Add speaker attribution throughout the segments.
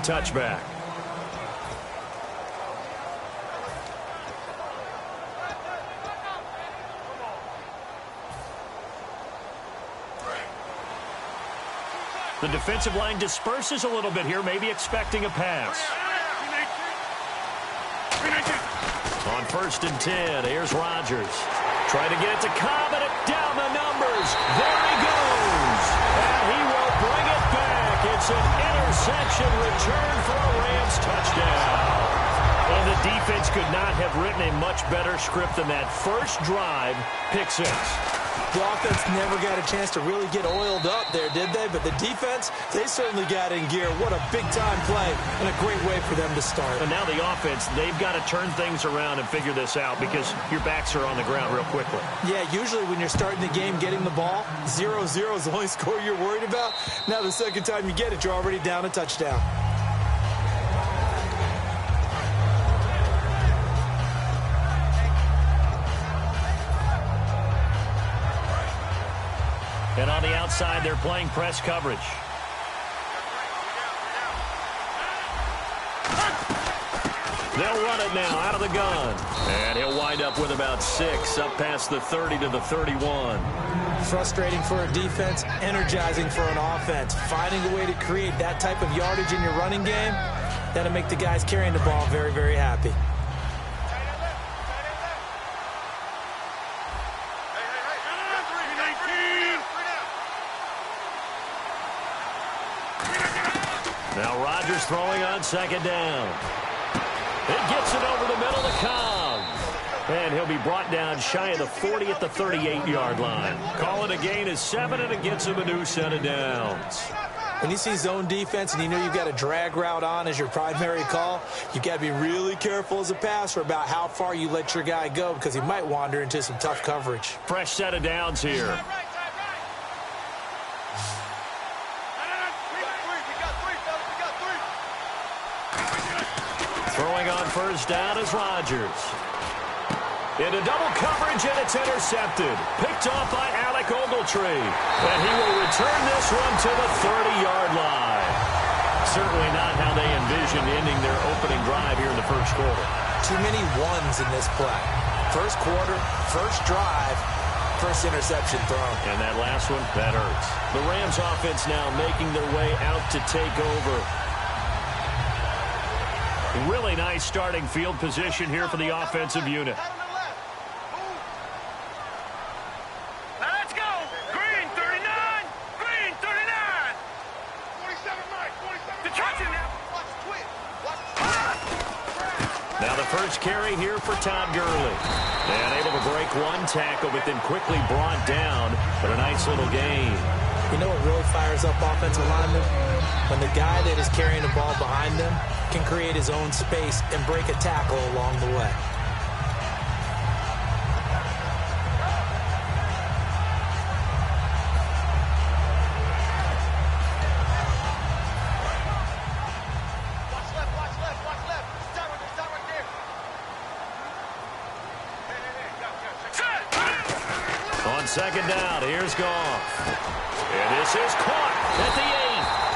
Speaker 1: Touchback. The defensive line disperses a little bit here, maybe expecting a pass. On 1st and 10, here's Rodgers. Trying to get it to Cobb, and it down the numbers. There he goes. And he will bring it back. It's an interception return for a Rams touchdown. And the defense could not have written a much better script than that. First drive, pick 6.
Speaker 2: The offense never got a chance to really get oiled up there, did they? But the defense, they certainly got in gear. What a big-time play and a great way for them to start.
Speaker 1: And now the offense, they've got to turn things around and figure this out because your backs are on the ground real quickly.
Speaker 2: Yeah, usually when you're starting the game getting the ball, 0-0 is the only score you're worried about. Now the second time you get it, you're already down a touchdown.
Speaker 1: And on the outside, they're playing press coverage. They'll run it now out of the gun. And he'll wind up with about 6, up past the 30 to the 31.
Speaker 2: Frustrating for a defense, energizing for an offense. Finding a way to create that type of yardage in your running game, that'll make the guys carrying the ball very, very happy.
Speaker 1: Now Rodgers throwing on 2nd down. It gets it over the middle to Cobb. And he'll be brought down shy of the 40 at the 38-yard line. Call it a gain of 7, and it gets him a new set of downs.
Speaker 2: When you see zone defense and you know you've got a drag route on as your primary call, you've got to be really careful as a passer about how far you let your guy go because he might wander into some tough coverage.
Speaker 1: Fresh set of downs here. Throwing on 1st down is Rodgers. Into double coverage, and it's intercepted. Picked off by Alec Ogletree. And he will return this one to the 30-yard line. Certainly not how they envisioned ending their opening drive here in the first quarter.
Speaker 2: Too many ones in this play. First quarter, first drive, first interception thrown.
Speaker 1: And that last one, that hurts. The Rams offense now making their way out to take over. Really nice starting field position here for the offensive unit.
Speaker 3: Let's go! Green 39! Green 39! 47, Mike, 47. The touching now.
Speaker 1: Now the first carry here for Todd Gurley. And able to break one tackle, but then quickly brought down. But a nice little gain.
Speaker 2: You know what really fires up offensive linemen? When the guy that is carrying the ball behind them can create his own space and break a tackle along the way.
Speaker 1: On 2nd down, here's Goff. And this is caught at the 8.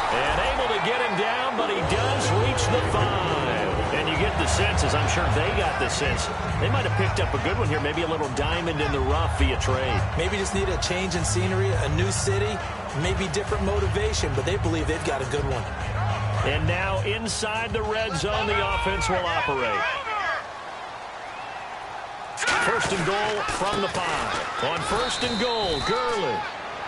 Speaker 1: And able to get him down, but he does reach the 5. And you get the sense, as I'm sure they got the sense, they might have picked up a good one here, maybe a little diamond in the rough via trade.
Speaker 2: Maybe just need a change in scenery, a new city, maybe different motivation, but they believe they've got a good one.
Speaker 1: And now inside the red zone, the offense will operate. 1st and goal from the 5. On 1st and goal, Gurley.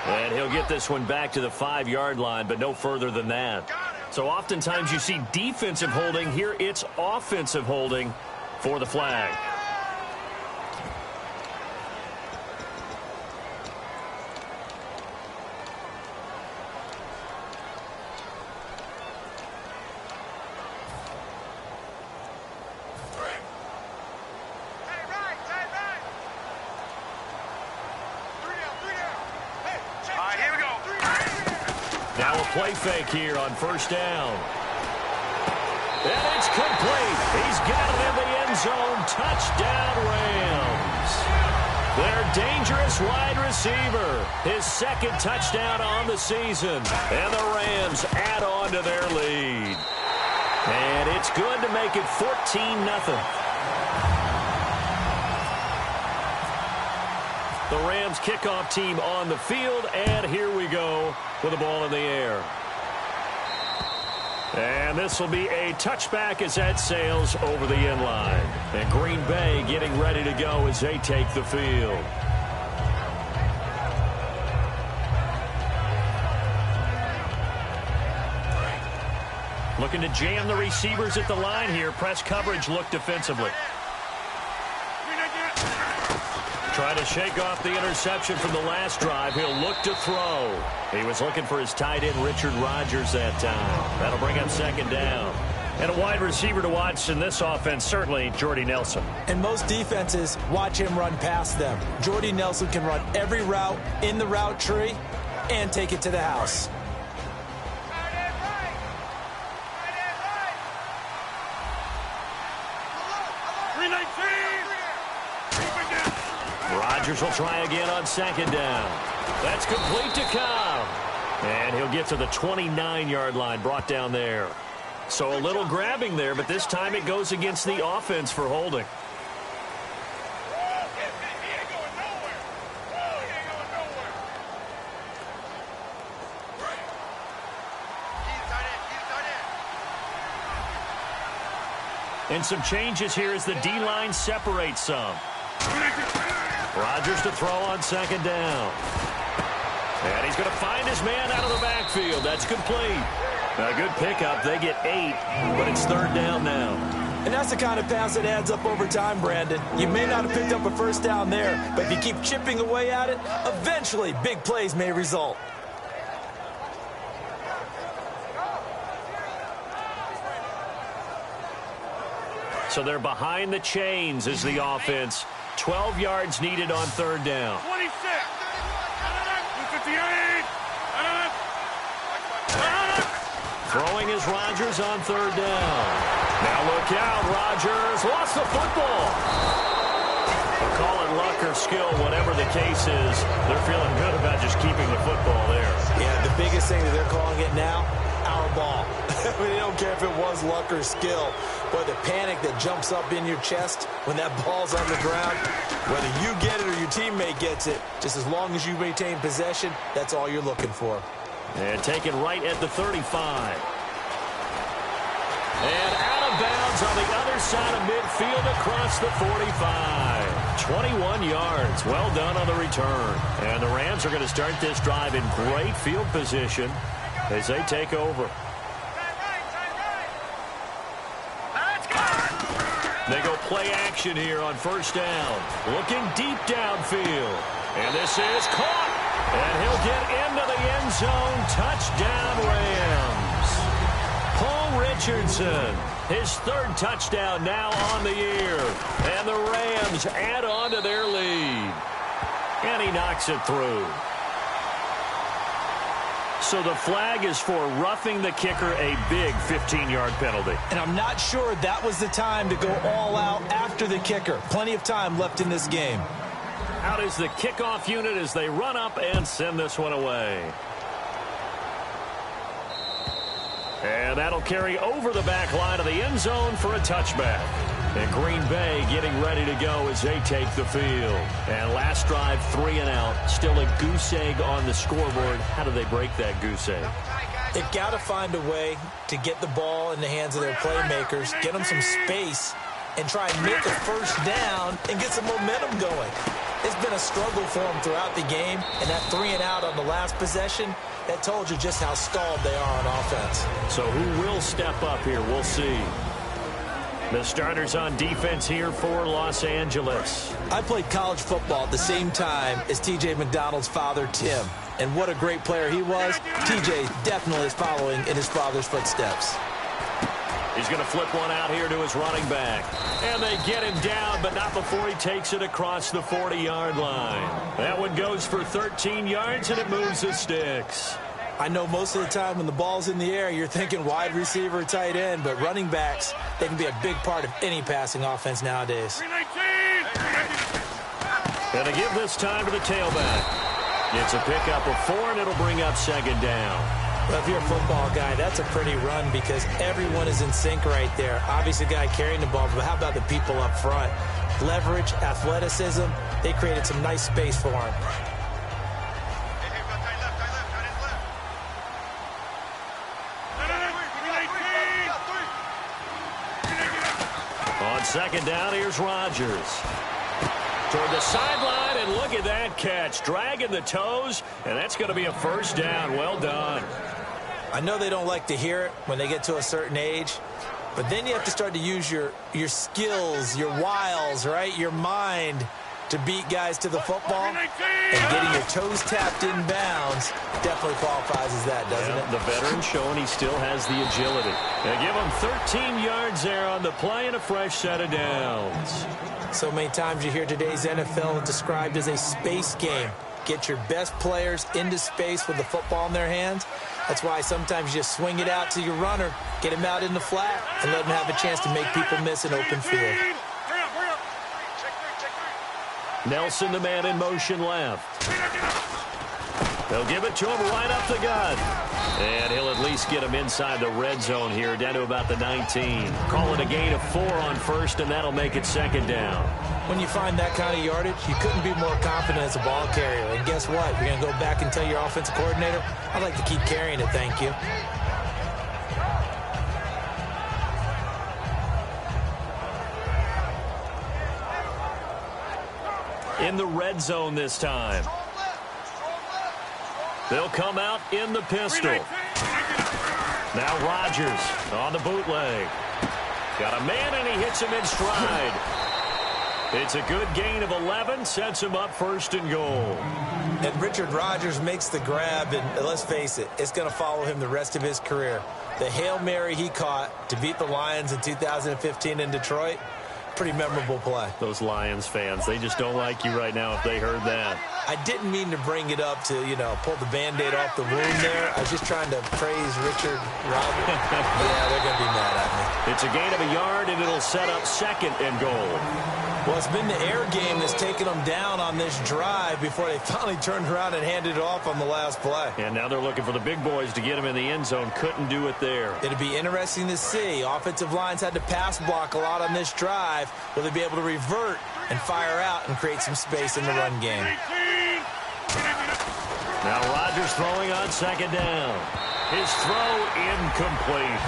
Speaker 1: And he'll get this one back to the 5-yard line, but no further than that. So oftentimes you see defensive holding. Here it's offensive holding for the flag. Now a play fake here on 1st down. And it's complete. He's got it in the end zone. Touchdown, Rams. Their dangerous wide receiver. His 2nd touchdown on the season. And the Rams add on to their lead. It's good to make it 14-0. The Rams kickoff team on the field, and here we go with the ball in the air. And this will be a touchback as that sails over the end line. And Green Bay getting ready to go as they take the field. Looking to jam the receivers at the line here. Press coverage look defensively. Try to shake off the interception from the last drive. He'll look to throw. He was looking for his tight end, Richard Rodgers, that time. That'll bring up second down. And a wide receiver to watch in this offense, certainly Jordy Nelson.
Speaker 2: And most defenses watch him run past them. Jordy Nelson can run every route in the route tree and take it to the house.
Speaker 1: Rodgers will try again on second down. That's complete to Cobb. And he'll get to the 29-yard line, brought down there. So a little grabbing there, but this time it goes against the offense for holding. And some changes here as the D-line separates some. Rodgers to throw on second down. And he's going to find his man out of the backfield. That's complete. A good pickup. They get 8, but it's third down now.
Speaker 2: And that's the kind of pass that adds up over time, Brandon. You may not have picked up a first down there, but if you keep chipping away at it, eventually big plays may result.
Speaker 1: So they're behind the chains as the offense. 12 yards needed on third down.
Speaker 3: 26. 58.
Speaker 1: Throwing is Rodgers on third down. Now look out. Rodgers lost the football. We'll call it luck or skill, whatever the case is. They're feeling good about just keeping the football there.
Speaker 2: Yeah, the biggest thing that they're calling it now, our ball. I mean, they don't care if it was luck or skill. But the panic that jumps up in your chest when that ball's on the ground, whether you get it or your teammate gets it, just as long as you maintain possession, that's all you're looking for.
Speaker 1: And taken right at the 35. And out of bounds on the other side of midfield across the 45. 21 yards. Well done on the return. And the Rams are going to start this drive in great field position as they take over. They go play action here on first down. Looking deep downfield. And this is caught. And he'll get into the end zone. Touchdown, Rams. Paul Richardson, his third touchdown now on the year. And the Rams add on to their lead. And he knocks it through. So the flag is for roughing the kicker, a big 15-yard penalty.
Speaker 2: And I'm not sure that was the time to go all out after the kicker. Plenty of time left in this game.
Speaker 1: Out is the kickoff unit as they run up and send this one away. And that'll carry over the back line of the end zone for a touchback. And Green Bay getting ready to go as they take the field. And last drive, 3 and out. Still a goose egg on the scoreboard. How do they break that goose egg?
Speaker 2: They've got to find a way to get the ball in the hands of their playmakers, get them some space, and try and make a first down and get some momentum going. It's been a struggle for them throughout the game, and that 3 and out on the last possession, that told you just how stalled they are on offense.
Speaker 1: So who will step up here? We'll see. The starters on defense here for Los Angeles.
Speaker 2: I played college football at the same time as T.J. McDonald's father, Tim. And what a great player he was. T.J. definitely is following in his father's footsteps.
Speaker 1: He's going to flip one out here to his running back. And they get him down, but not before he takes it across the 40-yard line. That one goes for 13 yards, and it moves the sticks.
Speaker 2: I know most of the time when the ball's in the air, you're thinking wide receiver, tight end, but running backs, they can be a big part of any passing offense nowadays.
Speaker 1: Going to give this time to the tailback. It's a pickup of 4, and it'll bring up second down.
Speaker 2: Well, if you're a football guy, that's a pretty run because everyone is in sync right there. Obviously, the guy carrying the ball, but how about the people up front? Leverage, athleticism, they created some nice space for him.
Speaker 1: On second down, here's Rodgers. Toward the sideline, and look at that catch. Dragging the toes, and that's going to be a first down. Well done.
Speaker 2: I know they don't like to hear it when they get to a certain age, but then you have to start to use your skills, your wiles, right? Your mind to beat guys to the football. And getting your toes tapped in bounds definitely qualifies as that, doesn't it?
Speaker 1: The veteran showing he still has the agility. They give him 13 yards there on the play and a fresh set of downs.
Speaker 2: So many times you hear today's NFL described as a space game. Get your best players into space with the football in their hands. That's why sometimes you just swing it out to your runner, get him out in the flat, and let him have a chance to make people miss an open field.
Speaker 1: Nelson, the man in motion left. They'll give it to him right up the gut. And he'll at least get him inside the red zone here, down to about the 19. Call it a gain of 4 on first, and that'll make it second down.
Speaker 2: When you find that kind of yardage, you couldn't be more confident as a ball carrier. And guess what? You're going to go back and tell your offensive coordinator, I'd like to keep carrying it, thank you.
Speaker 1: In the red zone this time. They'll come out in the pistol. Now Rodgers on the bootleg. Got a man, and he hits him in stride. It's a good gain of 11, sets him up first and goal.
Speaker 2: And Richard Rodgers makes the grab, and let's face it, it's going to follow him the rest of his career. The Hail Mary he caught to beat the Lions in 2015 in Detroit, pretty memorable play.
Speaker 1: Those Lions fans, they just don't like you right now if they heard that.
Speaker 2: I didn't mean to bring it up to, pull the Band-Aid off the wound there. I was just trying to praise Richard Rodgers. Yeah, they're going to be mad at me.
Speaker 1: It's a gain of a yard, and it'll set up second and goal.
Speaker 2: Well, it's been the air game that's taken them down on this drive before they finally turned around and handed it off on the last play.
Speaker 1: And now they're looking for the big boys to get him in the end zone. Couldn't do it there.
Speaker 2: It'll be interesting to see. Offensive lines had to pass block a lot on this drive. Will they be able to revert and fire out and create some space in the run game?
Speaker 1: Now Rodgers throwing on second down. His throw incomplete.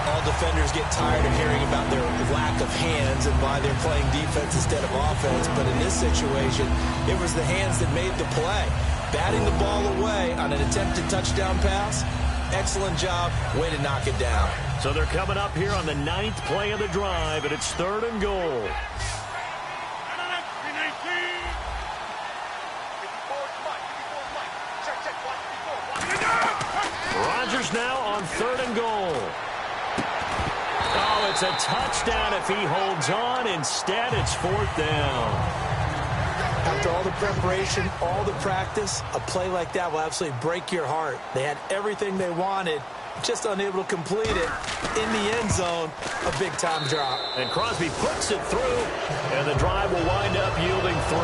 Speaker 2: All defenders get tired of hearing about their lack of hands and why they're playing defense instead of offense. But in this situation, it was the hands that made the play. Batting the ball away on an attempted touchdown pass. Excellent job. Way to knock it down.
Speaker 1: So they're coming up here on the 9th play of the drive, and it's third and goal. Rodgers now on third and goal. Oh, it's a touchdown if he holds on. Instead, it's fourth down.
Speaker 2: After all the preparation, all the practice, a play like that will absolutely break your heart. They had everything they wanted, just unable to complete it. In the end zone, a big-time drop.
Speaker 1: And Crosby puts it through, and the drive will wind up yielding 3.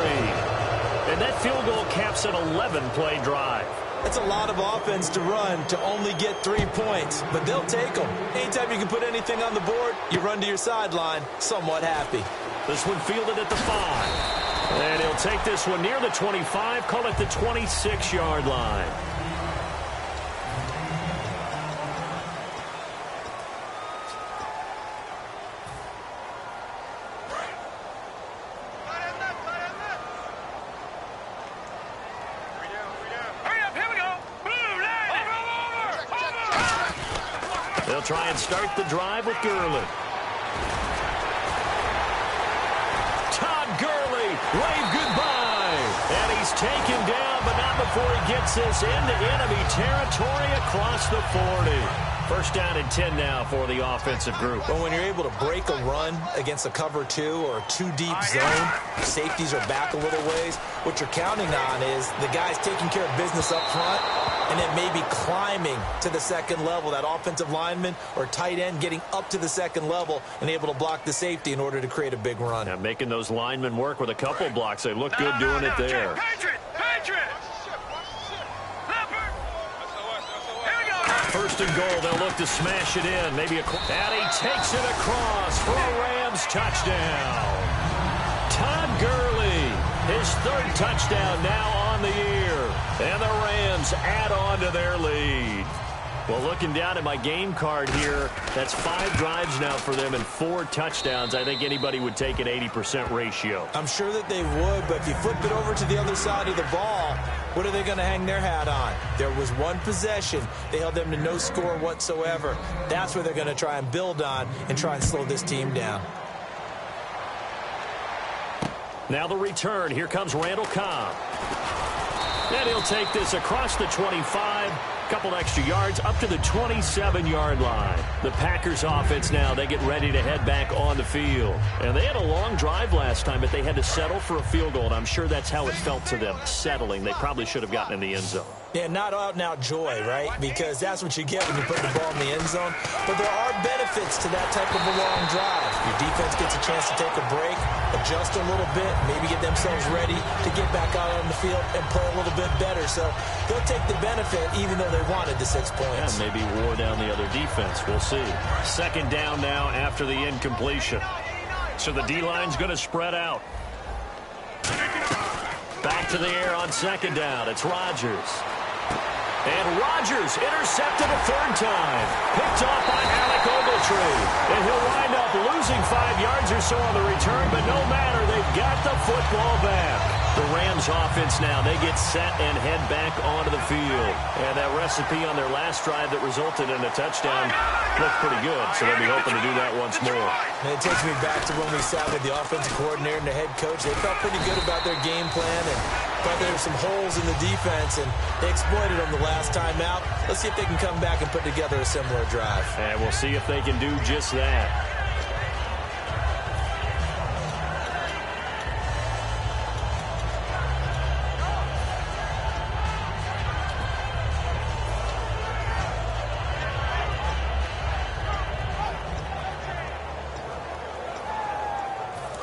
Speaker 1: And that field goal caps an 11-play drive.
Speaker 2: It's a lot of offense to run to only get 3 points, but they'll take them. Anytime you can put anything on the board, you run to your sideline somewhat happy.
Speaker 1: This one fielded at the 5. And he'll take this one near the 25, call it the 26-yard line. They'll try and start the drive with Gurley. Todd Gurley, wave goodbye. And he's taken down, but not before he gets this into enemy territory across the 40. First down and 10 now for the offensive group.
Speaker 2: But when you're able to break a run against a cover 2 or a 2-deep zone, safeties are back a little ways. What you're counting on is the guys taking care of business up front and then maybe climbing to the second level. That offensive lineman or tight end getting up to the second level and able to block the safety in order to create a big run.
Speaker 1: Yeah, making those linemen work with a couple blocks. They look good doing it there. First and goal, they'll look to smash it in. And he takes it across for a Rams touchdown. Todd Gurley, his third touchdown now on the year. And the Rams add on to their lead. Well, looking down at my game card here, that's 5 drives now for them and 4 touchdowns. I think anybody would take an 80% ratio.
Speaker 2: I'm sure that they would, but if you flip it over to the other side of the ball, what are they going to hang their hat on? There was one possession. They held them to no score whatsoever. That's where they're going to try and build on and try and slow this team down.
Speaker 1: Now the return. Here comes Randall Cobb. And he'll take this across the 25. Couple extra yards up to the 27-yard line. The Packers offense now, they get ready to head back on the field. And they had a long drive last time, but they had to settle for a field goal. And I'm sure that's how it felt to them, settling. They probably should have gotten in the end zone.
Speaker 2: Yeah, not out-and-out joy, right? Because that's what you get when you put the ball in the end zone. But there are benefits to that type of a long drive. Your defense gets a chance to take a break, adjust a little bit, maybe get themselves ready to get back out on the field and play a little bit better. So they'll take the benefit even though they wanted the 6 points.
Speaker 1: Yeah, maybe wore down the other defense. We'll see. Second down now after the incompletion. So the D-line's going to spread out. Back to the air on second down. It's Rodgers. And Rodgers intercepted a third time. Picked off by Alec Ogletree. And he'll wind up losing 5 yards or so on the return, but no matter, they've got the football back. The Rams offense now, they get set and head back onto the field. And that recipe on their last drive that resulted in a touchdown looked pretty good, so they'll be hoping to do that once more.
Speaker 2: And it takes me back to when we sat with the offensive coordinator and the head coach. They felt pretty good about their game plan and thought there were some holes in the defense, and they exploited them the last time out. Let's see if they can come back and put together a similar drive.
Speaker 1: And we'll see if they can do just that.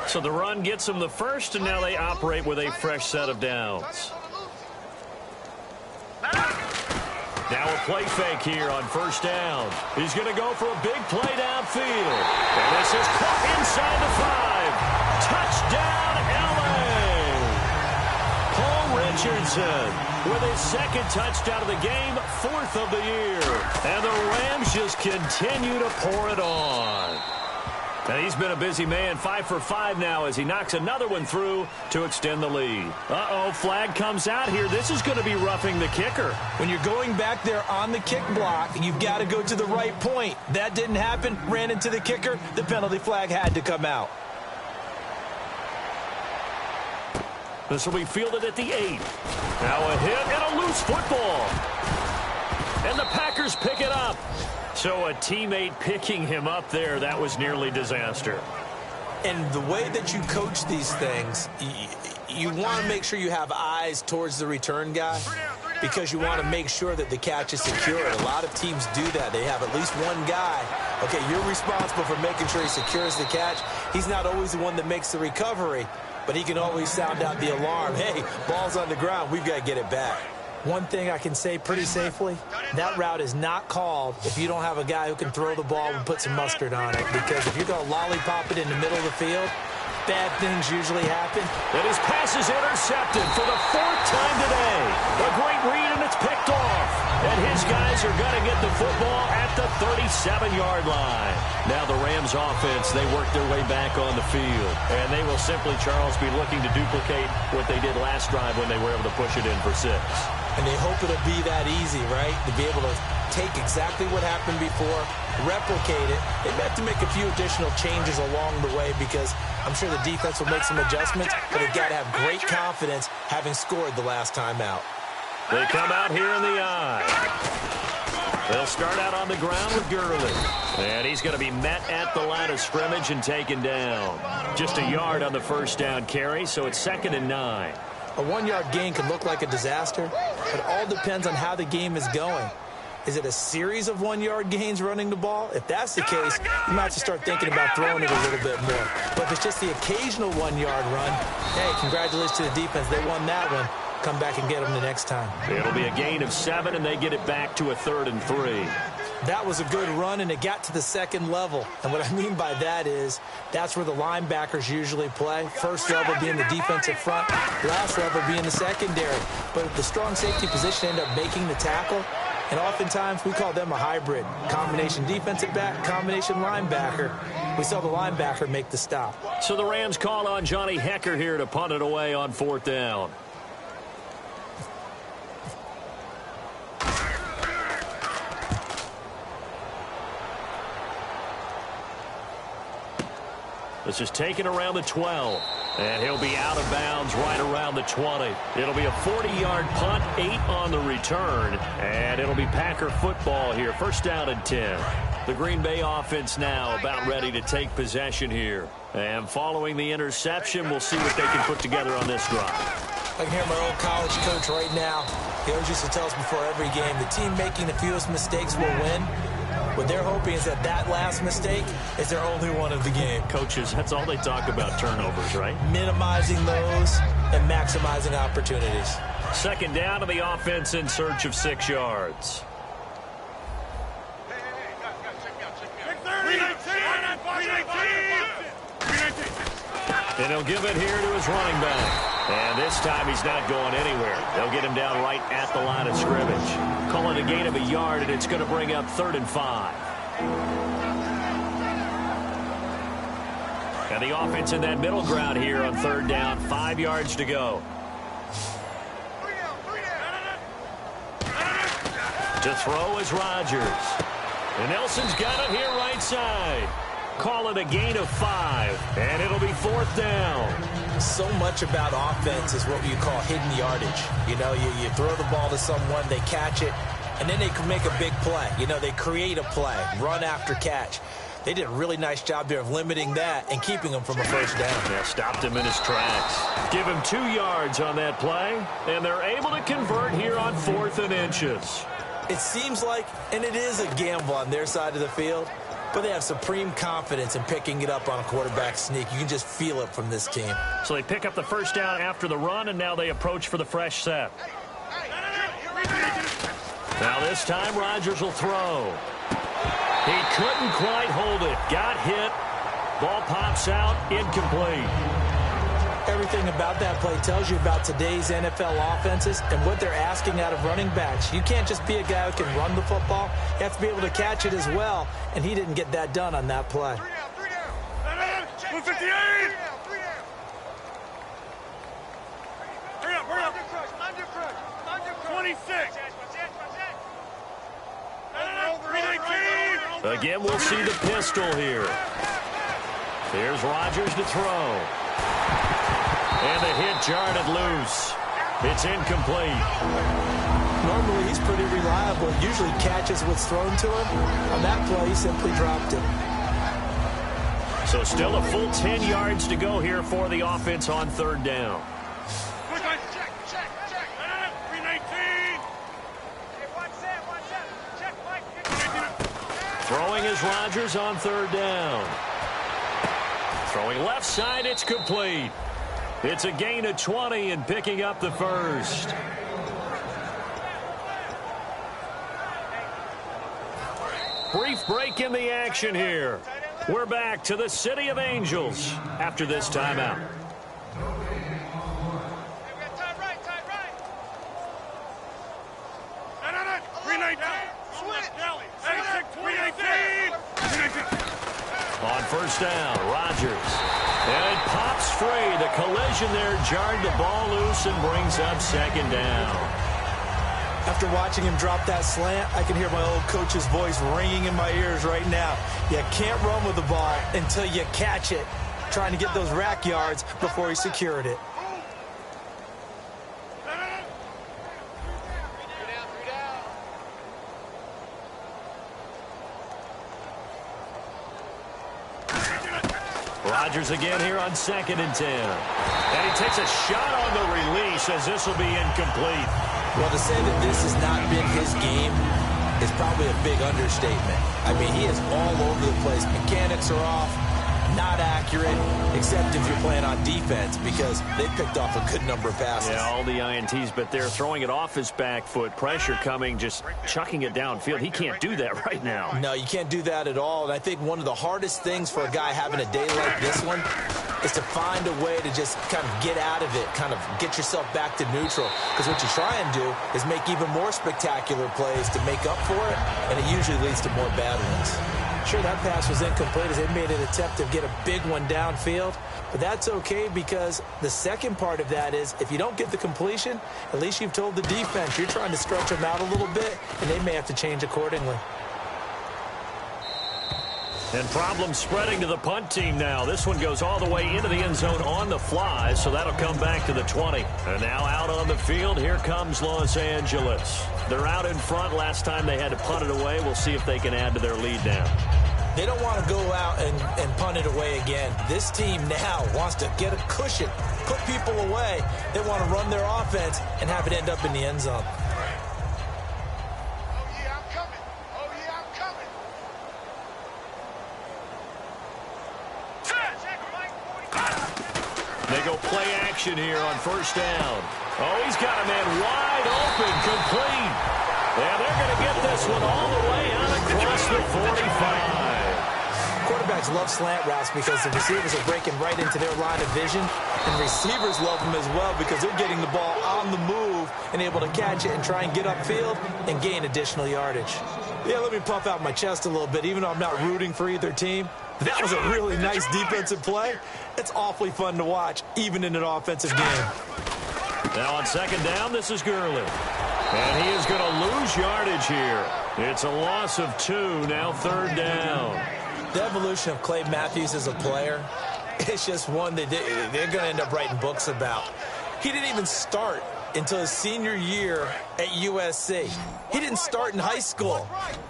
Speaker 1: So the run gets them the first, and now they operate with a fresh set of downs. Now a play fake here on first down. He's going to go for a big play downfield. And this is caught inside the 5. Touchdown, L.A. Paul Richardson with his second touchdown of the game, 4th of the year. And the Rams just continue to pour it on. And he's been a busy man, 5 for 5 now as he knocks another one through to extend the lead. Uh-oh, flag comes out here. This is going to be roughing the kicker.
Speaker 2: When you're going back there on the kick block, you've got to go to the right point. That didn't happen, ran into the kicker. The penalty flag had to come out.
Speaker 1: This will be fielded at the 8. Now a hit and a loose football. And the Packers pick it up. So a teammate picking him up there, that was nearly disaster.
Speaker 2: And the way that you coach these things, you want to make sure you have eyes towards the return guy because you want to make sure that the catch is secured. A lot of teams do that. They have at least one guy. Okay, you're responsible for making sure he secures the catch. He's not always the one that makes the recovery, but he can always sound out the alarm. Hey, ball's on the ground. We've got to get it back. One thing I can say pretty safely, that route is not called if you don't have a guy who can throw the ball and put some mustard on it. Because if you're going to lollipop it in the middle of the field, bad things usually happen.
Speaker 1: And his pass is intercepted for the 4th time today. A great read, and it's picked off. And his guys are going to get the football at the 37-yard line. Now the Rams offense, they work their way back on the field. And they will simply, Charles, be looking to duplicate what they did last drive when they were able to push it in for 6.
Speaker 2: And they hope it'll be that easy, right? To be able to take exactly what happened before, replicate it. They have to make a few additional changes along the way because I'm sure the defense will make some adjustments, but they've got to have great confidence having scored the last time out.
Speaker 1: They come out here in the eye. They'll start out on the ground with Gurley. And he's going to be met at the line of scrimmage and taken down. Just a yard on the first down carry, so it's 2nd and 9.
Speaker 2: A 1-yard gain can look like a disaster. It all depends on how the game is going. Is it a series of 1-yard gains running the ball? If that's the case, you might have to start thinking about throwing it a little bit more. But if it's just the occasional 1-yard run, hey, congratulations to the defense. They won that one. Come back and get them the next time.
Speaker 1: It'll be a gain of 7, and they get it back to a 3rd and 3.
Speaker 2: That was a good run, and it got to the second level. And what I mean by that is that's where the linebackers usually play. First level being the defensive front, last level being the secondary. But the strong safety position ended up making the tackle, and oftentimes we call them a hybrid. Combination defensive back, combination linebacker. We saw the linebacker make the stop.
Speaker 1: So the Rams call on Johnny Hecker here to punt it away on 4th down. This is taken around the 12. And he'll be out of bounds right around the 20. It'll be a 40-yard punt, 8 on the return. And it'll be Packer football here. 1st down and 10. The Green Bay offense now about ready to take possession here. And following the interception, we'll see what they can put together on this drive.
Speaker 2: I can hear my old college coach right now. He always used to tell us before every game, the team making the fewest mistakes will win. What they're hoping is that that last mistake is their only one of the game.
Speaker 1: Coaches, that's all they talk about, turnovers, right?
Speaker 2: Minimizing those and maximizing opportunities.
Speaker 1: 2nd down to the offense in search of 6 yards. And he'll give it here to his running back. And this time he's not going anywhere. They'll get him down right at the line of scrimmage. Call it a gain of a yard, and it's going to bring up 3rd and 5. And the offense in that middle ground here on 3rd down. 5 yards to go. To throw is Rodgers. And Nelson's got it here right side. Call it a gain of 5, and it'll be 4th down.
Speaker 2: So much about offense is what you call hidden yardage. You know, you throw the ball to someone, they catch it, and then they can make a big play. You know, they create a play, run after catch. They did a really nice job there of limiting that and keeping him from a 1st down.
Speaker 1: Yeah, stopped him in his tracks. Give him 2 yards on that play, and they're able to convert here on 4th and inches.
Speaker 2: It seems like, and it is a gamble on their side of the field, but they have supreme confidence in picking it up on a quarterback sneak. You can just feel it from this team.
Speaker 1: So they pick up the 1st down after the run, and now they approach for the fresh set. Now this time Rodgers will throw. He couldn't quite hold it. Got hit. Ball pops out. Incomplete.
Speaker 2: Everything about that play tells you about today's NFL offenses and what they're asking out of running backs. You can't just be a guy who can run the football. You have to be able to catch it as well, and he didn't get that done on that play.
Speaker 3: 158! Hurry up. Under 26.
Speaker 1: Again, we'll see the pistol here. Here's Rodgers to throw. And the hit jarred it loose. It's incomplete.
Speaker 2: Normally, he's pretty reliable. Usually catches what's thrown to him. On that play, he simply dropped it.
Speaker 1: So still a full 10 yards to go here for the offense on 3rd down.
Speaker 3: Check. 319.
Speaker 1: Throwing is Rodgers on 3rd down. Throwing left side, it's complete. It's a gain of 20 and picking up the 1st. Brief break in the action here. We're back to the City of Angels after this timeout. On 1st down, Rodgers. And it pops free. The collision there jarred the ball loose and brings up 2nd down.
Speaker 2: After watching him drop that slant, I can hear my old coach's voice ringing in my ears right now. You can't run with the ball until you catch it. Trying to get those rack yards before he secured it.
Speaker 1: Rodgers again here on 2nd and 10. And he takes a shot on the release as this will be incomplete.
Speaker 2: Well, to say that this has not been his game is probably a big understatement. I mean, he is all over the place. Mechanics are off. not accurate, except if you're playing on defense, because they picked off a good number of passes.
Speaker 1: Yeah, all the INTs, but they're throwing it off his back foot. Pressure coming, just chucking it downfield. He can't do that right now.
Speaker 2: No, you can't do that at all. And I think one of the hardest things for a guy having a day like this one is to find a way to just kind of get out of it, kind of get yourself back to neutral. Because what you try and do is make even more spectacular plays to make up for it, and it usually leads to more bad ones. Sure, that pass was incomplete as they made an attempt to get a big one downfield, but that's okay because the second part of that is if you don't get the completion, at least you've told the defense you're trying to stretch them out a little bit, and they may have to change accordingly.
Speaker 1: And problems spreading to the punt team now. This one goes all the way into the end zone on the fly, so that'll come back to the 20. And now out on the field, here comes Los Angeles. They're out in front. Last time they had to punt it away. We'll see if they can add to their lead now.
Speaker 2: They don't want to go out and punt it away again. This team now wants to get a cushion, put people away. They want to run their offense and have it end up in the end zone.
Speaker 1: They go play action here on first down. Oh, he's got a man wide open, complete. And they're going to get this one all the way out across the 45.
Speaker 2: Quarterbacks love slant routes because the receivers are breaking right into their line of vision, and receivers love them as well because they're getting the ball on the move and able to catch it and try and get upfield and gain additional yardage. Yeah, let me puff out my chest a little bit, even though I'm not rooting for either team. That was a really nice defensive play. It's awfully fun to watch, even in an offensive game.
Speaker 1: Now on second down, this is Gurley. And he is going to lose yardage here. It's a loss of 2, now third down.
Speaker 2: The evolution of Clay Matthews as a player, it's just one that they're going to end up writing books about. He didn't even start until his senior year at USC. He didn't start in high school.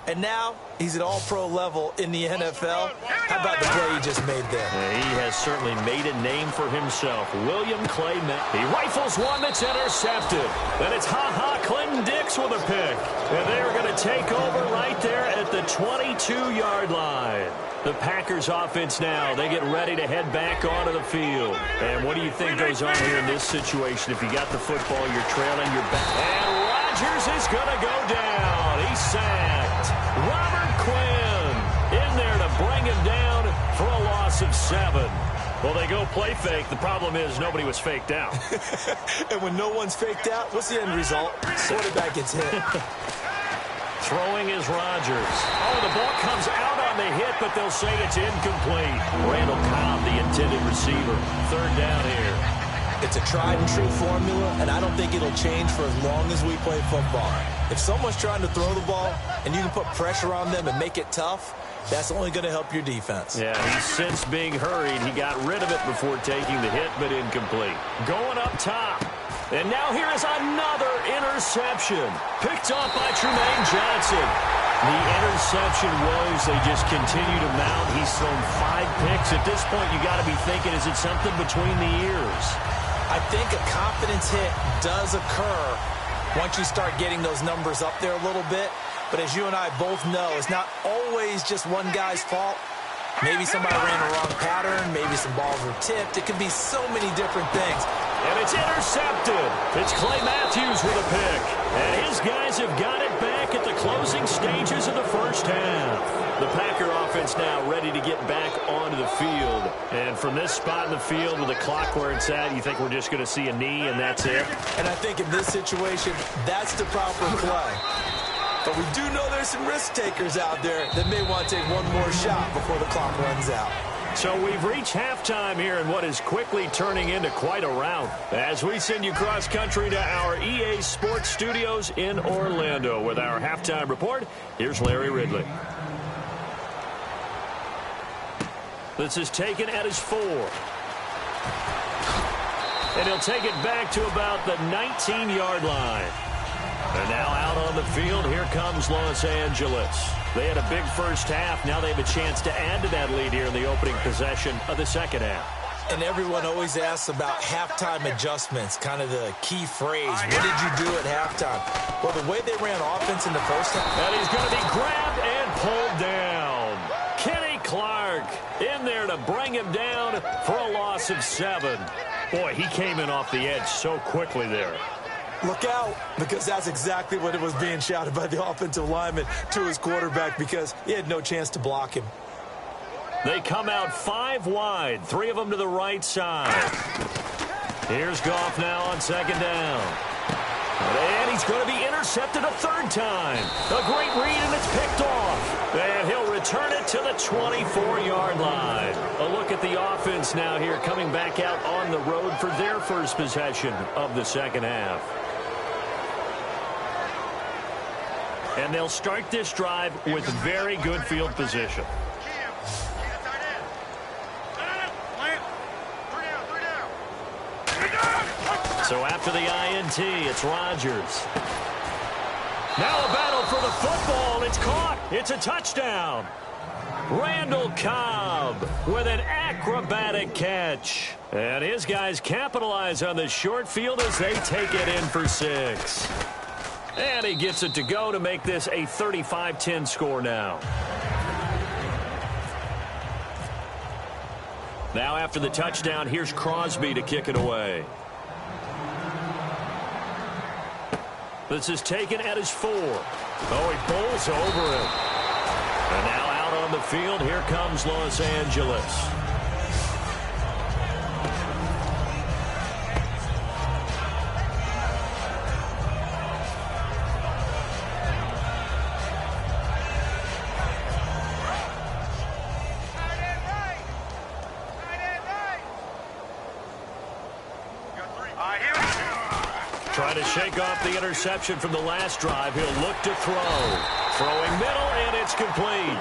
Speaker 2: And now he's at all-pro level in the NFL. How about the play he just made there?
Speaker 1: Yeah, he has certainly made a name for himself. William Clay Matthews. He rifles one that's intercepted. Then it's Clinton Dix with a pick. And they're going to take over right there at the 22-yard line. The Packers offense now, they get ready to head back onto the field. And what do you think goes on here in this situation? If you got the football, you're trailing, you're back. And Rodgers is going to go down. He's sacked. Robert Quinn in there to bring him down for a loss of 7. Well, they go play fake. The problem is nobody was faked out.
Speaker 2: And when no one's faked out, what's the end result? Quarterback gets hit.
Speaker 1: Throwing is Rodgers. Oh, the ball comes out on the hit, but they'll say it's incomplete. Randall Cobb, the intended receiver. Third down here.
Speaker 2: It's a tried-and-true formula, and I don't think it'll change for as long as we play football. If someone's trying to throw the ball and you can put pressure on them and make it tough, that's only going to help your defense.
Speaker 1: Yeah, he's since being hurried. He got rid of it before taking the hit, but incomplete. Going up top. And now here is another interception. Picked up by Tremaine Johnson. The interception woes, they just continue to mount. He's thrown 5 picks. At this point, you got to be thinking, is it something between the ears?
Speaker 2: I think a confidence hit does occur once you start getting those numbers up there a little bit. But as you and I both know, it's not always just one guy's fault. Maybe somebody ran the wrong pattern. Maybe some balls were tipped. It could be so many different things.
Speaker 1: And it's intercepted. It's Clay Matthews with a pick. And his guys have got it back at the closing stages of the first half. The Packer offense now ready to get back onto the field. And from this spot in the field with the clock where it's at, you think we're just going to see a knee and that's it?
Speaker 2: And I think in this situation, that's the proper play. But we do know there's some risk takers out there that may want to take one more shot before the clock runs out.
Speaker 1: So we've reached halftime here in what is quickly turning into quite a rout. As we send you cross country to our EA Sports Studios in Orlando with our halftime report, here's Larry Ridley. This is taken at his 4. And he'll take it back to about the 19-yard line. And now out on the field, here comes Los Angeles. They had a big first half. Now they have a chance to add to that lead here in the opening possession of the second half.
Speaker 2: And everyone always asks about halftime adjustments, kind of the key phrase. What did you do at halftime? Well, the way they ran offense in the first half.
Speaker 1: And he's going to be grabbed and pulled down. Kenny Clark in there to bring him down for a loss of 7. Boy, he came in off the edge so quickly there.
Speaker 2: Look out, because that's exactly what it was being shouted by the offensive lineman to his quarterback, because he had no chance to block him.
Speaker 1: They come out 5 wide, 3 of them to the right side. Here's Goff now on 2nd down. And he's going to be intercepted a 3rd time. A great read, and it's picked off. And he'll return it to the 24-yard line. A look at the offense now here, coming back out on the road for their first possession of the second half. And they'll start this drive with very good field position. So after the INT, it's Rodgers. Now a battle for the football. It's caught. It's a touchdown. Randall Cobb with an acrobatic catch. And his guys capitalize on the short field as they take it in for 6. And he gets it to go to make this a 35-10 score now. Now after the touchdown, here's Crosby to kick it away. This is taken at his 4. Oh, he pulls over it. And now out on the field, here comes Los Angeles. Trying to shake off the interception from the last drive. He'll look to throw. Throwing middle, and it's complete.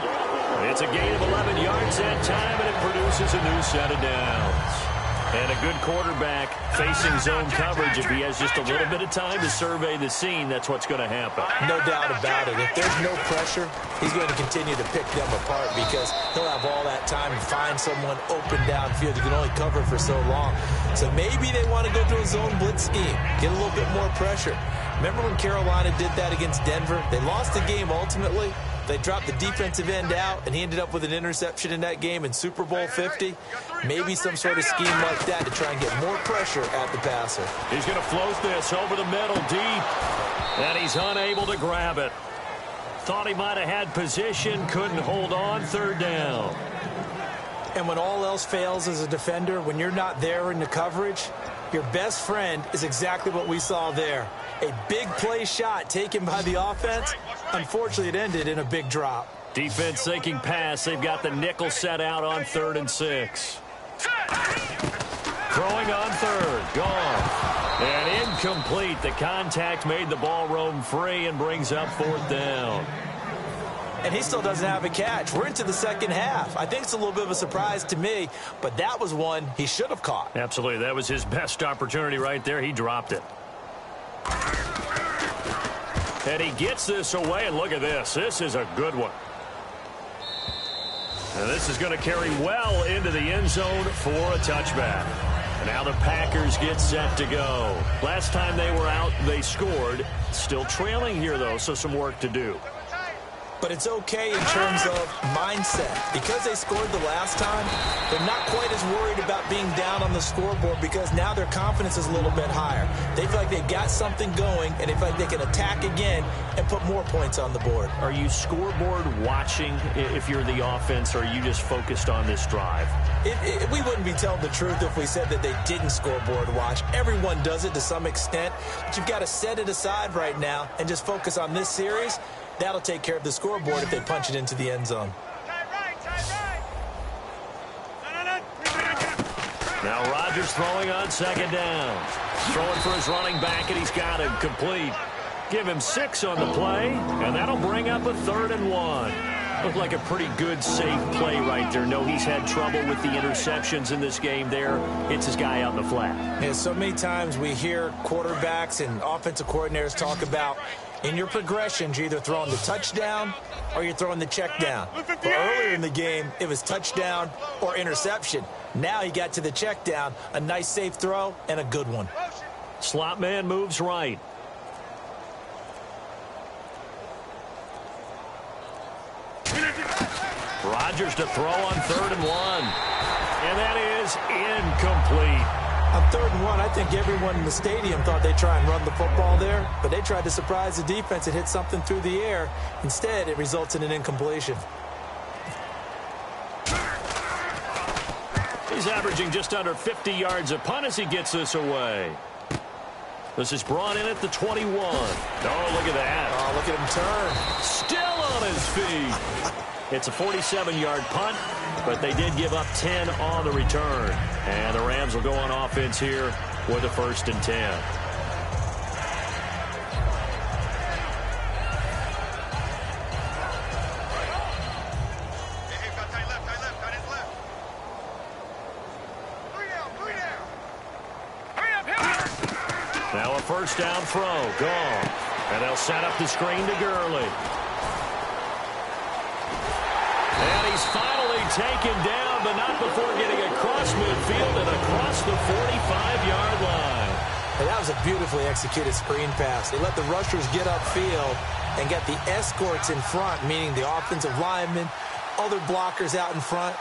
Speaker 1: It's a gain of 11 yards that time, and it produces a new set of downs. And a good quarterback facing zone coverage. If he has just a little bit of time to survey the scene, that's what's going to happen.
Speaker 2: No doubt about it. If there's no pressure, he's going to continue to pick them apart because he'll have all that time to find someone open downfield. You can only cover for so long. So maybe they want to go to a zone blitz scheme, get a little bit more pressure. Remember when Carolina did that against Denver? They lost the game ultimately. They dropped the defensive end out, and he ended up with an interception in that game in Super Bowl 50. Maybe some sort of scheme like that to try and get more pressure at the passer.
Speaker 1: He's going to float this over the middle deep, and he's unable to grab it. Thought he might have had position, couldn't hold on, 3rd down.
Speaker 2: And when all else fails as a defender, when you're not there in the coverage, your best friend is exactly what we saw there. A big play shot taken by the offense. Unfortunately, it ended in a big drop.
Speaker 1: Defense thinking pass. They've got the nickel set out on 3rd and 6. Throwing on 3rd. Gone. And incomplete. The contact made the ball roam free and brings up 4th down.
Speaker 2: And he still doesn't have a catch. We're into the second half. I think it's a little bit of a surprise to me, but that was one he should have caught.
Speaker 1: Absolutely. That was his best opportunity right there. He dropped it. And he gets this away, and look at this. This is a good one. And this is going to carry well into the end zone for a touchback. And now the Packers get set to go. Last time they were out, they scored. Still trailing here, though, so some work to do.
Speaker 2: But it's okay in terms of mindset. Because they scored the last time, they're not quite as worried about being down on the scoreboard because now their confidence is a little bit higher. They feel like they've got something going, and they feel like they can attack again and put more points on the board.
Speaker 1: Are you scoreboard watching if you're the offense, or are you just focused on this drive?
Speaker 2: We wouldn't be telling the truth if we said that they didn't scoreboard watch. Everyone does it to some extent, but you've got to set it aside right now and just focus on this series. That'll take care of the scoreboard if they punch it into the end zone.
Speaker 1: Now Rodgers throwing on 2nd down. Throwing for his running back, and he's got him complete. Give him 6 on the play, and that'll bring up a 3rd and 1. Looked like a pretty good, safe play right there. No, he's had trouble with the interceptions in this game there. Hits his guy out in the flat.
Speaker 2: Yeah, so many times we hear quarterbacks and offensive coordinators talk about in your progressions, you're either throwing the touchdown or you're throwing the check down. But earlier in the game, it was touchdown or interception. Now he got to the check down, a nice safe throw, and a good one.
Speaker 1: Slot man moves right. Rodgers to throw on 3rd and 1. And that is incomplete.
Speaker 2: On 3rd and 1, I think everyone in the stadium thought they'd try and run the football there, but they tried to surprise the defense and hit something through the air. Instead, it results in an incompletion.
Speaker 1: He's averaging just under 50 yards a punt as he gets this away. This is brought in at the 21. Oh, look at that.
Speaker 2: Oh, look at him turn.
Speaker 1: Still on his feet. It's a 47-yard punt, but they did give up 10 on the return. And the Rams will go on offense here with a 1st and 10. Now a 1st down throw. Gone. And they'll set up the screen to Gurley. And he's finally taken down, but not before getting across midfield and across the 45-yard line.
Speaker 2: And that was a beautifully executed screen pass. They let the rushers get upfield and get the escorts in front, meaning the offensive linemen, other blockers out in front.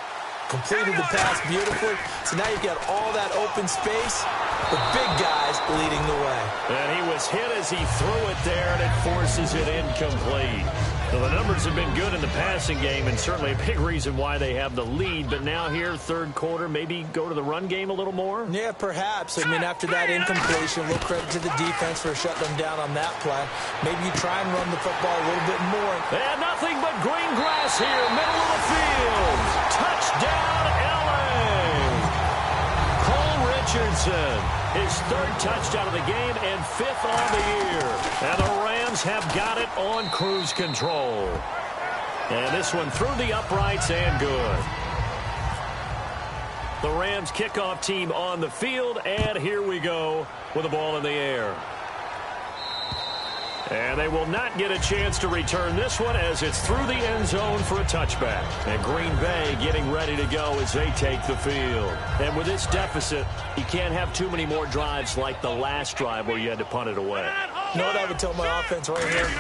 Speaker 2: Completed the pass beautifully. So now you've got all that open space with big guys leading the way.
Speaker 1: And he was hit as he threw it there, and it forces it incomplete. So the numbers have been good in the passing game, and certainly a big reason why they have the lead. But now here, 3rd quarter, maybe go to the run game a little more?
Speaker 2: Yeah, perhaps. I mean, after that incompletion, a little credit to the defense for shutting them down on that play. Maybe you try and run the football a little bit more.
Speaker 1: And nothing but green grass here, middle of the field. Touchdown, L.A. Cole Richardson, his 3rd touchdown of the game and 5th on the year. And the Rams have got it on cruise control. And this one through the uprights and good. The Rams kickoff team on the field, and here we go with the ball in the air. And they will not get a chance to return this one as it's through the end zone for a touchback. And Green Bay getting ready to go as they take the field. And with this deficit, you can't have too many more drives like the last drive where you had to punt it away.
Speaker 2: You know what I would tell my offense right here?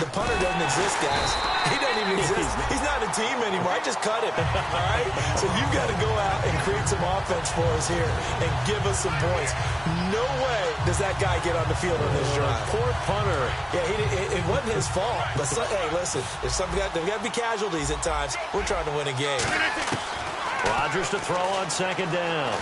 Speaker 2: The punter doesn't exist, guys. He doesn't even exist. He's not a team anymore. I just cut him, all right? So you've got to go out and create some offense for us here and give us some points. No way does that guy get on the field on this drive.
Speaker 1: Poor punter.
Speaker 2: Yeah, it wasn't his fault. But hey, listen, there's got to be casualties at times. We're trying to win a game.
Speaker 1: Rodgers to throw on 2nd down.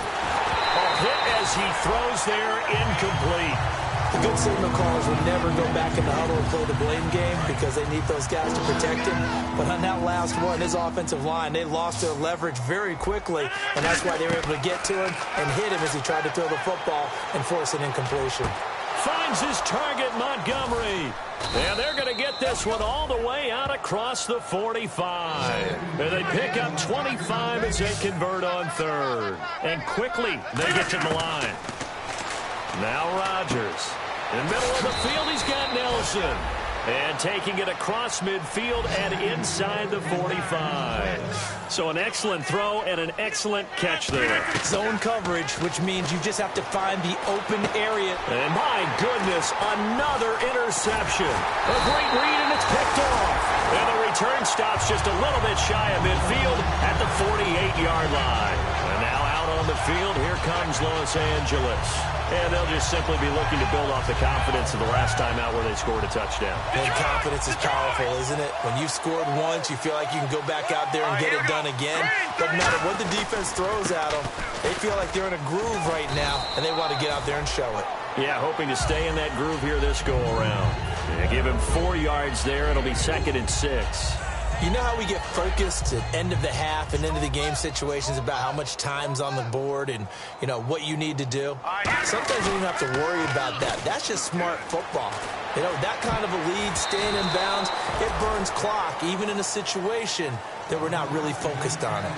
Speaker 1: Hit as he throws there, incomplete.
Speaker 2: The good signal callers will never go back in the huddle and play the blame game because they need those guys to protect him. But on that last one, his offensive line, they lost their leverage very quickly, and that's why they were able to get to him and hit him as he tried to throw the football and force an incompletion.
Speaker 1: Finds his target, Montgomery. And they're going to get this one all the way out across the 45. And they pick up 25 as they convert on 3rd. And quickly, they get to the line. Now Rodgers. In the middle of the field, he's got Nelson. And taking it across midfield and inside the 45. So an excellent throw and an excellent catch there.
Speaker 2: Zone coverage, which means you just have to find the open area.
Speaker 1: And my goodness, another interception. A great read, and it's picked off. And the return stops just a little bit shy of midfield at the 48-yard line. And now out on the field, here comes Los Angeles. And they'll just simply be looking to build off the confidence of the last time out where they scored a touchdown.
Speaker 2: And confidence is powerful, isn't it? When you've scored once, you feel like you can go back out there and get it done again. Doesn't matter what the defense throws at them. They feel like they're in a groove right now, and they want to get out there and show it.
Speaker 1: Yeah, hoping to stay in that groove here this go-around. Yeah, give him 4 yards there. It'll be 2nd and 6.
Speaker 2: You know how we get focused at end of the half and end of the game situations about how much time's on the board and, you know, what you need to do? Sometimes you don't have to worry about that. That's just smart football. You know, that kind of a lead, staying in bounds, it burns clock, even in a situation that we're not really focused on it.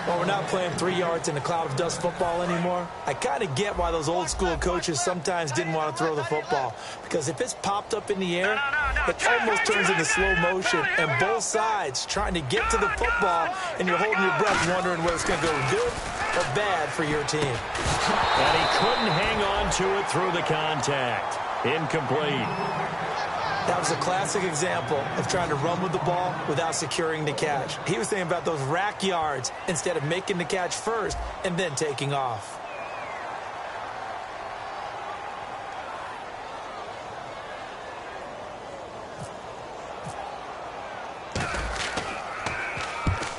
Speaker 2: Well, we're not playing 3 yards in a cloud of dust football anymore. I kind of get why those old school coaches sometimes didn't want to throw the football. Because if it's popped up in the air, it almost turns into slow motion. And both sides trying to get to the football, and you're holding your breath wondering whether it's going to go good or bad for your team.
Speaker 1: And he couldn't hang on to it through the contact. Incomplete.
Speaker 2: That was a classic example of trying to run with the ball without securing the catch. He was thinking about those rack yards instead of making the catch first and then taking off.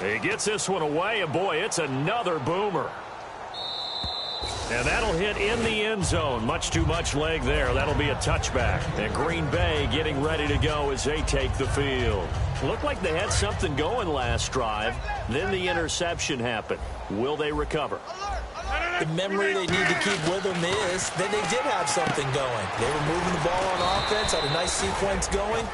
Speaker 1: He gets this one away, and boy, it's another boomer. And that'll hit in the end zone. Much too much leg there. That'll be a touchback. And Green Bay getting ready to go as they take the field. Looked like they had something going last drive. Then the interception happened. Will they recover?
Speaker 2: The memory they need to keep with them is that they did have something going. They were moving the ball on offense, had a nice sequence going.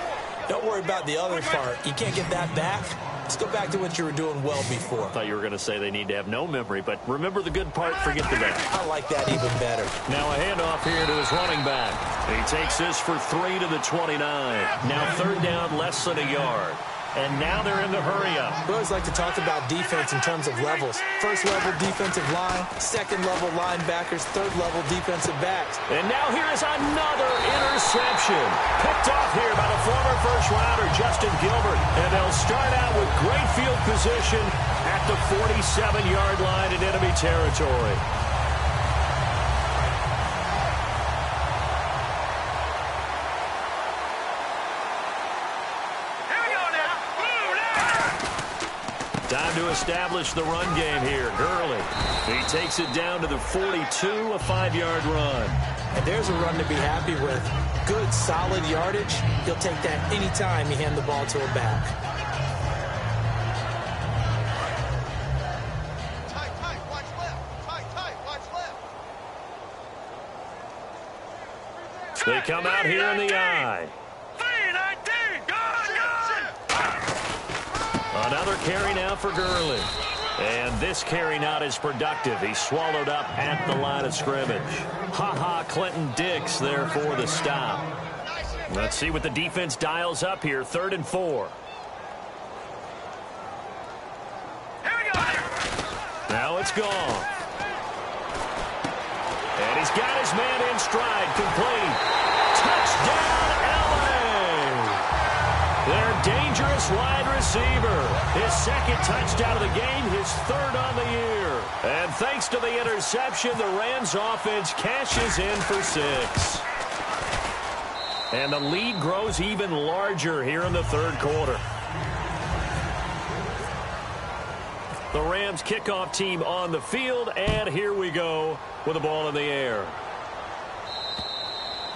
Speaker 2: Don't worry about the other part. You can't get that back. Let's go back to what you were doing well before.
Speaker 1: I thought you were going to say they need to have no memory, but remember the good part, forget the bad.
Speaker 2: I like that even better.
Speaker 1: Now a handoff here to his running back. He takes this for 3 to the 29. Now third down, less than a yard. And now they're in the hurry-up.
Speaker 2: We always like to talk about defense in terms of levels. First level defensive line, second level linebackers, third level defensive backs.
Speaker 1: And now here is another interception. Picked off here by the former first-rounder, Justin Gilbert. And they'll start out with great field position at the 47-yard line in enemy territory. Time to establish the run game here. Gurley. He takes it down to the 42, a 5-yard run.
Speaker 2: And there's a run to be happy with. Good, solid yardage. He'll take that anytime you hand the ball to a back.
Speaker 3: Tight, watch left. Tight, watch left.
Speaker 1: They come out here in the eye.
Speaker 3: 3-19, go!
Speaker 1: Another carry now for Gurley. And this carry not as productive. He's swallowed up at the line of scrimmage. Clinton Dix there for the stop. Let's see what the defense dials up here. 3rd and 4.
Speaker 3: Here we go.
Speaker 1: Now it's gone. And he's got his man in stride. Complete. Touchdown, their dangerous wide receiver. His second touchdown of the game, his 3rd on the year. And thanks to the interception, the Rams offense cashes in for 6. And the lead grows even larger here in the 3rd quarter. The Rams kickoff team on the field, and here we go with the ball in the air.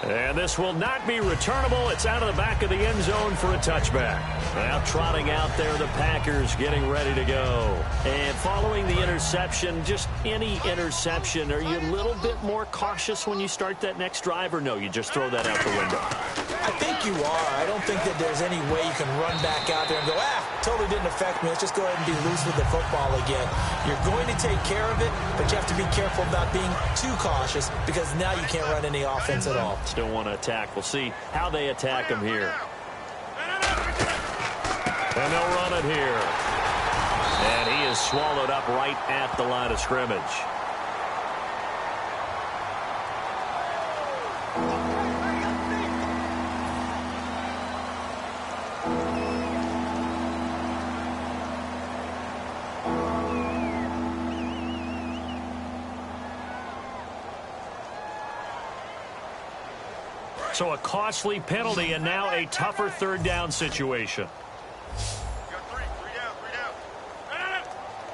Speaker 1: And this will not be returnable. It's out of the back of the end zone for a touchback. Now trotting out there, the Packers getting ready to go. And following the interception, just any interception, are you a little bit more cautious when you start that next drive, or no, you just throw that out the window?
Speaker 2: I think you are. I don't think that there's any way you can run back out there and go, totally didn't affect me. Let's just go ahead and be loose with the football again. You're going to take care of it, but you have to be careful about being too cautious because now you can't run any offense at all.
Speaker 1: Still want to attack. We'll see how they attack him here. And they'll run it here. And he is swallowed up right at the line of scrimmage. So a costly penalty and now a tougher 3rd down situation.
Speaker 3: We got three down.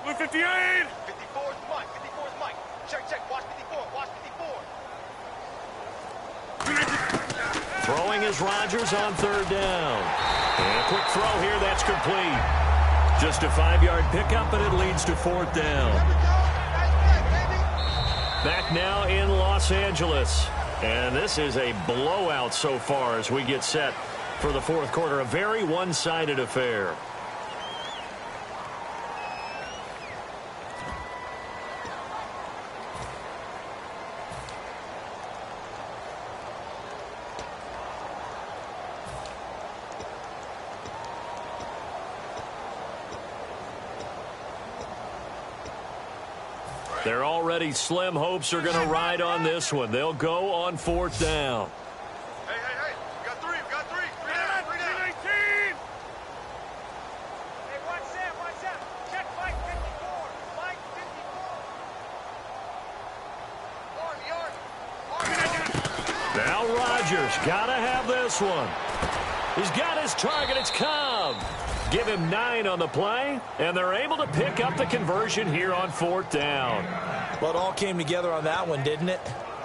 Speaker 3: Blue 58. 54's Mike. Check. Watch 54.
Speaker 1: Throwing is Rodgers on 3rd down. And a quick throw here, that's complete. Just a 5-yard pickup, and it leads to 4th down. Back now in Los Angeles. And this is a blowout so far as we get set for the 4th quarter. A very one-sided affair. They're already slim hopes are going to ride on this one. They'll go on 4th down.
Speaker 3: Hey. We got three
Speaker 1: Rodgers gotta have this one. He's got his target. It's Cobb. Give him 9 on the play, and they're able to pick up the conversion here on 4th down.
Speaker 2: Well, it all came together on that one, didn't it?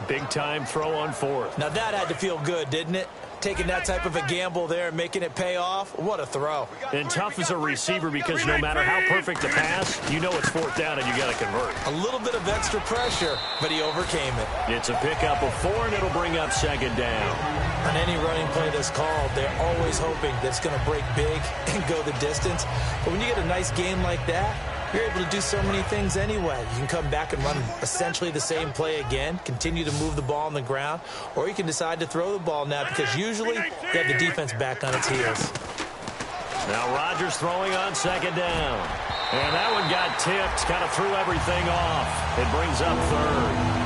Speaker 1: Big-time throw on 4th.
Speaker 2: Now, that had to feel good, didn't it? Taking that type of a gamble there and making it pay off. What a throw.
Speaker 1: And tough as a receiver because no matter how perfect the pass, you know it's 4th down and you got to convert.
Speaker 2: A little bit of extra pressure, but he overcame it.
Speaker 1: It's a pickup of 4, and it'll bring up 2nd down.
Speaker 2: On any running play that's called, they're always hoping that it's going to break big and go the distance. But when you get a nice game like that, you're able to do so many things anyway. You can come back and run essentially the same play again, continue to move the ball on the ground, or you can decide to throw the ball now because usually they have the defense back on its heels.
Speaker 1: Now Rodgers throwing on 2nd down. And that one got tipped, kind of threw everything off. It brings up 3rd.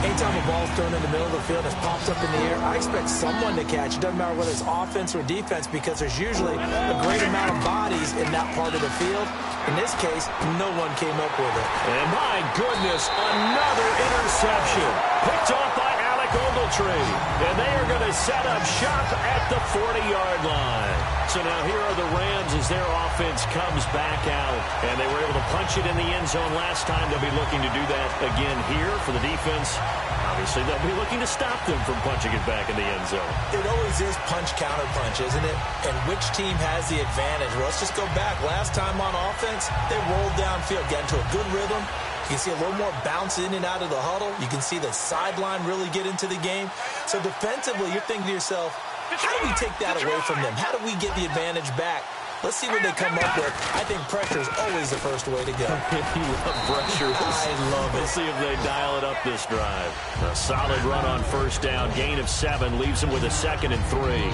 Speaker 2: Anytime a ball's thrown in the middle of the field and it's popped up in the air, I expect someone to catch. It doesn't matter whether it's offense or defense because there's usually a great amount of bodies in that part of the field. In this case, no one came up with it.
Speaker 1: And my goodness, another interception. Picked off by Alec Ogletree. And they are going to set up shop at the 40-yard line. So now here are the Rams as their offense comes back out. And they were able to punch it in the end zone last time. They'll be looking to do that again here for the defense. Obviously, they'll be looking to stop them from punching it back in the end zone.
Speaker 2: It always is punch-counter-punch, isn't it? And which team has the advantage? Well, let's just go back. Last time on offense, they rolled downfield, got into a good rhythm. You can see a little more bounce in and out of the huddle. You can see the sideline really get into the game. So defensively, you're thinking to yourself, how do we take that away from them? How do we get the advantage back? Let's see what they come up with. I think pressure is always the first way to go.
Speaker 1: You love pressure.
Speaker 2: I love it.
Speaker 1: We'll see if they dial it up this drive. A solid run on 1st down. Gain of 7 leaves them with a 2nd and 3.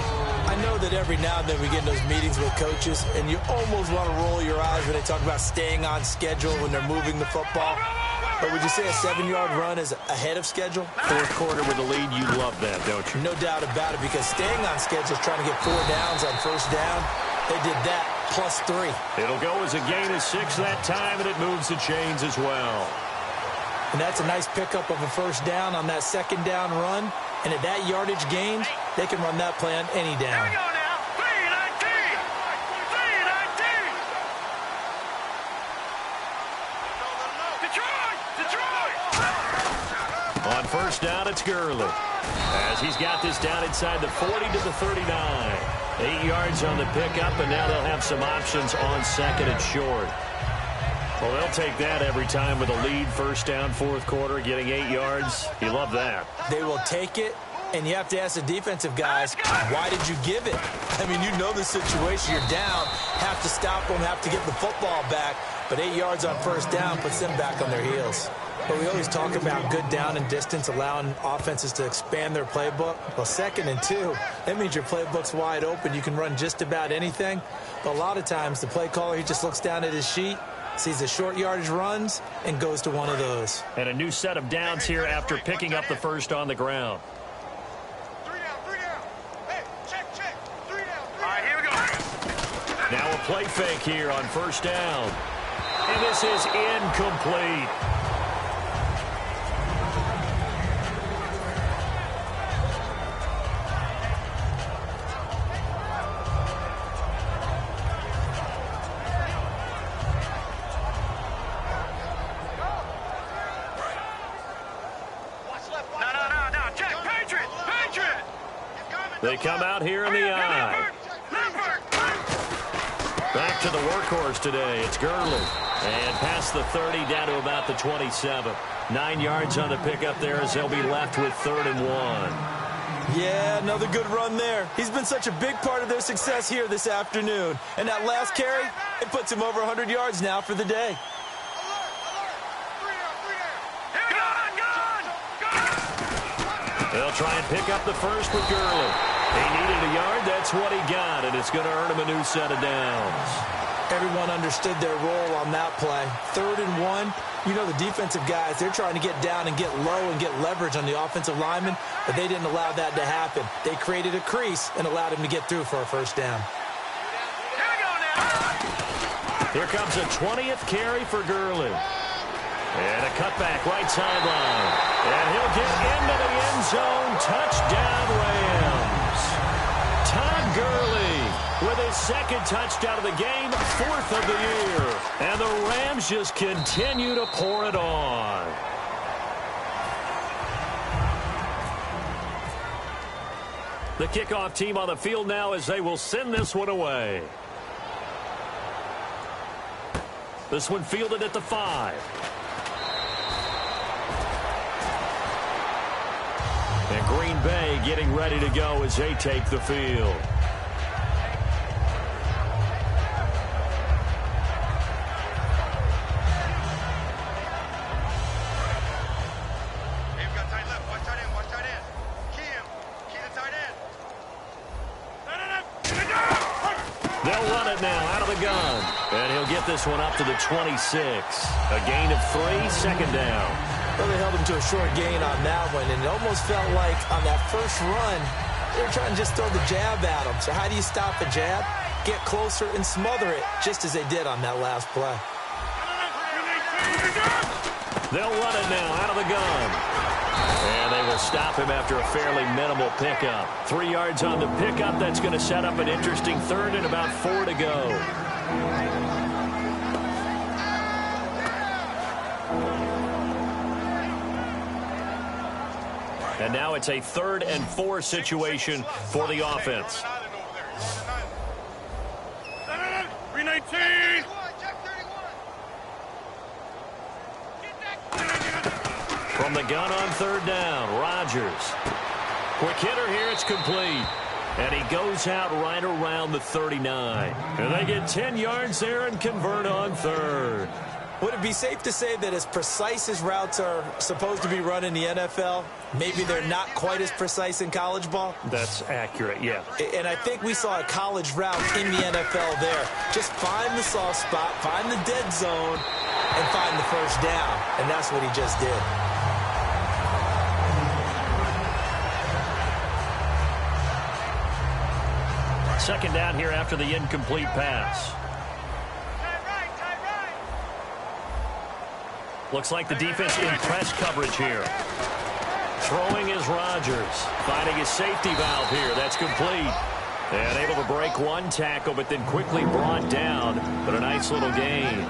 Speaker 2: I know that every now and then we get in those meetings with coaches, and you almost want to roll your eyes when they talk about staying on schedule when they're moving the football. But would you say a 7-yard run is ahead of schedule?
Speaker 1: 4th quarter with a lead, you love that, don't you?
Speaker 2: No doubt about it, because staying on schedule is trying to get 4 downs on 1st down. They did that plus 3.
Speaker 1: It'll go as a gain of 6 that time, and it moves the chains as well.
Speaker 2: And that's a nice pickup of a 1st down on that 2nd down run. And at that yardage gain, they can run that play on any down.
Speaker 3: Here we go now. 3-19. Detroit!
Speaker 1: On 1st down, it's Gurley. As he's got this down inside the 40 to the 39. 8 yards on the pickup, and now they'll have some options on 2nd and short. Well, they'll take that every time with a lead. 1st down, 4th quarter, getting 8 yards. You love that.
Speaker 2: They will take it, and you have to ask the defensive guys, why did you give it? I mean, you know the situation. You're down, have to stop them, have to get the football back. But 8 yards on 1st down puts them back on their heels. But we always talk about good down and distance, allowing offenses to expand their playbook. Well, 2nd and 2, that means your playbook's wide open. You can run just about anything. But a lot of times, the play caller, he just looks down at his sheet, sees the short yardage runs, and goes to one of those.
Speaker 1: And a new set of downs here after picking up the 1st on the ground.
Speaker 3: 3 down. Hey, check. 3 down. All right, here we go.
Speaker 1: Now a play fake here on 1st down. And this is incomplete.
Speaker 3: No. Check. Patriot.
Speaker 1: They come out here in the eye. Back to the workhorse today. It's Gurley. And past the 30 down to about the 27. 9 yards on the pickup there as they'll be left with 3rd and 1.
Speaker 2: Yeah, another good run there. He's been such a big part of their success here this afternoon. And that last carry, it puts him over 100 yards now for the day.
Speaker 1: They'll try and pick up the 1st with Gurley. He needed a yard. That's what he got, and it's going to earn him a new set of downs.
Speaker 2: Everyone understood their role on that play. 3rd and 1. You know the defensive guys, they're trying to get down and get low and get leverage on the offensive lineman, but they didn't allow that to happen. They created a crease and allowed him to get through for a 1st down.
Speaker 1: Here comes a 20th carry for Gurley. And a cutback right sideline. And he'll get into the end zone. Touchdown, Rams. Todd Gurley with his second touchdown of the game, 4th of the year. And the Rams just continue to pour it on. The kickoff team on the field now as they will send this one away. This one fielded at the 5. And Green Bay getting ready to go as they take the field. They'll run it now out of the gun. And he'll get this one up to the 26. A gain of 3, second down.
Speaker 2: Well, they held him to a short gain on that one, and it almost felt like on that first run, they were trying to just throw the jab at him. So how do you stop a jab? Get closer and smother it, just as they did on that last play.
Speaker 1: They'll run it now out of the gun. And they will stop him after a fairly minimal pickup. 3 yards on the pickup. That's going to set up an interesting third and about 4 to go. And now it's a 3rd and 4 situation for the offense.
Speaker 3: 319.
Speaker 1: From the gun on 3rd down, Rodgers. Quick hitter here, it's complete. And he goes out right around the 39. And they get 10 yards there and convert on 3rd.
Speaker 2: Would it be safe to say that as precise as routes are supposed to be run in the NFL, maybe they're not quite as precise in college ball?
Speaker 1: That's accurate, yeah.
Speaker 2: And I think we saw a college route in the NFL there. Just find the soft spot, find the dead zone, and find the first down. And that's what he just did.
Speaker 1: Second down here after the incomplete pass. Looks like the defense in press coverage here. Throwing is Rodgers. Finding his safety valve here. That's complete. And able to break one tackle, but then quickly brought down. But a nice little gain.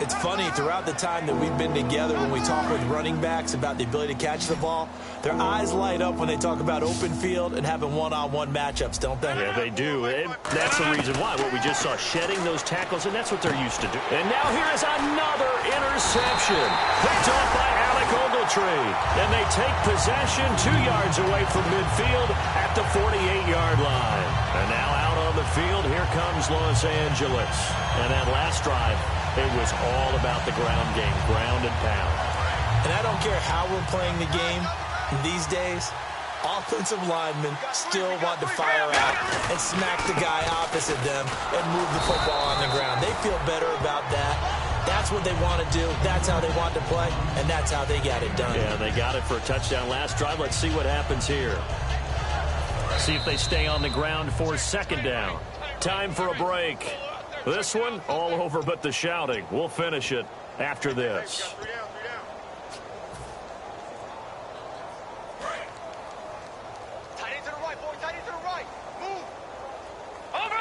Speaker 2: It's funny, throughout the time that we've been together, when we talk with running backs about the ability to catch the ball, their eyes light up when they talk about open field and having one-on-one matchups, don't they?
Speaker 1: Yeah, they do. And that's the reason why. What we just saw, shedding those tackles, and that's what they're used to do. And now here is another interception. Picked off by Alec Ogletree. And they take possession 2 yards away from midfield at the 48-yard line. And now out on the field, here comes Los Angeles. And that last drive, it was all about the ground game, ground and pound.
Speaker 2: And I don't care how we're playing the game these days, offensive linemen still want to fire out and smack the guy opposite them and move the football on the ground. They feel better about that. That's what they want to do. That's how they want to play, and that's how they got it done.
Speaker 1: Yeah, they got it for a touchdown last drive. Let's see what happens here. See if they stay on the ground for second down. Time for a break. This one, all over but the shouting. We'll finish it after this.
Speaker 3: Tight end to the right, boy. Tight end to the right. Move. Over.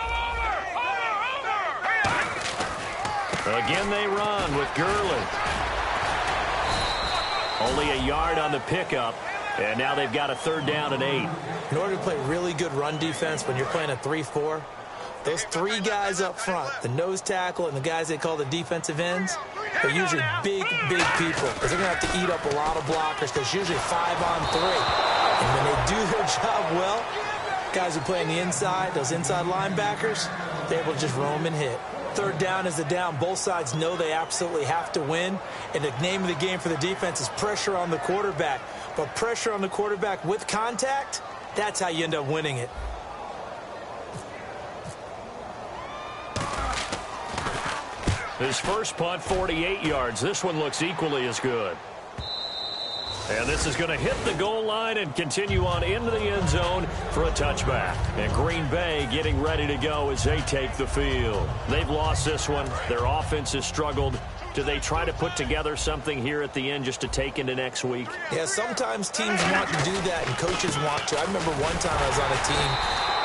Speaker 1: Again, they run with Gurley. Only a yard on the pickup, and now they've got a 3rd down and 8.
Speaker 2: In order to play really good run defense when you're playing a 3-4, those 3 guys up front, the nose tackle and the guys they call the defensive ends, they're usually big people because they're going to have to eat up a lot of blockers because usually 5 on 3. And when they do their job well, guys who play on the inside, those inside linebackers, they're able to just roam and hit. 3rd down is the down. Both sides know they absolutely have to win. And the name of the game for the defense is pressure on the quarterback. But pressure on the quarterback with contact, that's how you end up winning it.
Speaker 1: His first punt, 48 yards. This one looks equally as good. And this is going to hit the goal line and continue on into the end zone for a touchback. And Green Bay getting ready to go as they take the field. They've lost this one. Their offense has struggled. Do they try to put together something here at the end just to take into next week?
Speaker 2: Yeah, sometimes teams want to do that and coaches want to. I remember one time I was on a team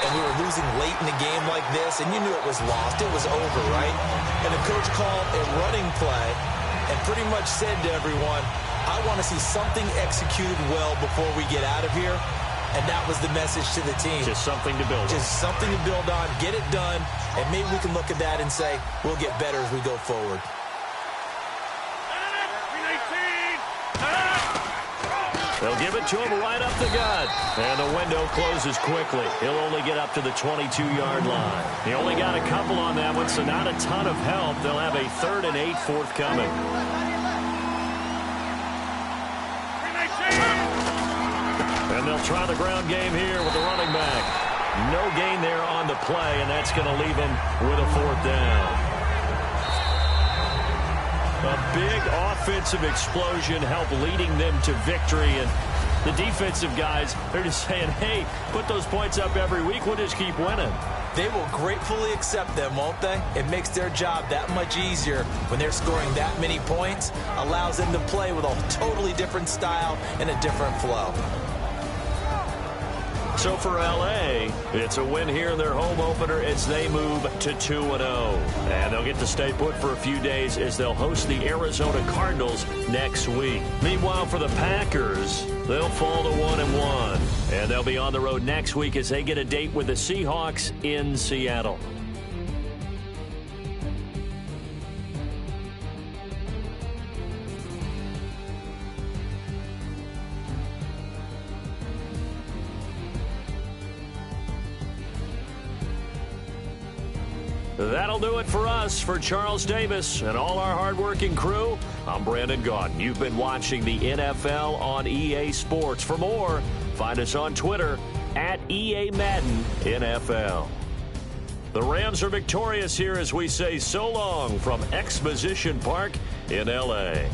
Speaker 2: and we were losing late in a game like this, and you knew it was lost. It was over, right? And the coach called a running play and pretty much said to everyone, I want to see something executed well before we get out of here. And that was the message to the team.
Speaker 1: Just something to build on.
Speaker 2: Just something to build on, get it done, and maybe we can look at that and say, we'll get better as we go forward.
Speaker 1: They'll give it to him right up the gut. And the window closes quickly. He'll only get up to the 22-yard line. He only got a couple on that one, so not a ton of help. They'll have a 3rd and 8 forthcoming. And they'll try the ground game here with the running back. No gain there on the play, and that's going to leave him with a 4th down. A big offensive explosion helped leading them to victory, and the defensive guys, they're just saying, hey, put those points up every week, we'll just keep winning.
Speaker 2: They will gratefully accept them, won't they? It makes their job that much easier when they're scoring that many points, allows them to play with a totally different style and a different flow.
Speaker 1: So for L.A., it's a win here in their home opener as they move to 2-0. And they'll get to stay put for a few days as they'll host the Arizona Cardinals next week. Meanwhile, for the Packers, they'll fall to 1-1. And they'll be on the road next week as they get a date with the Seahawks in Seattle. That'll do it for us. For Charles Davis and all our hardworking crew, I'm Brandon Gaudin. You've been watching the NFL on EA Sports. For more, find us on Twitter at EA Madden NFL. The Rams are victorious here as we say so long from Exposition Park in L.A.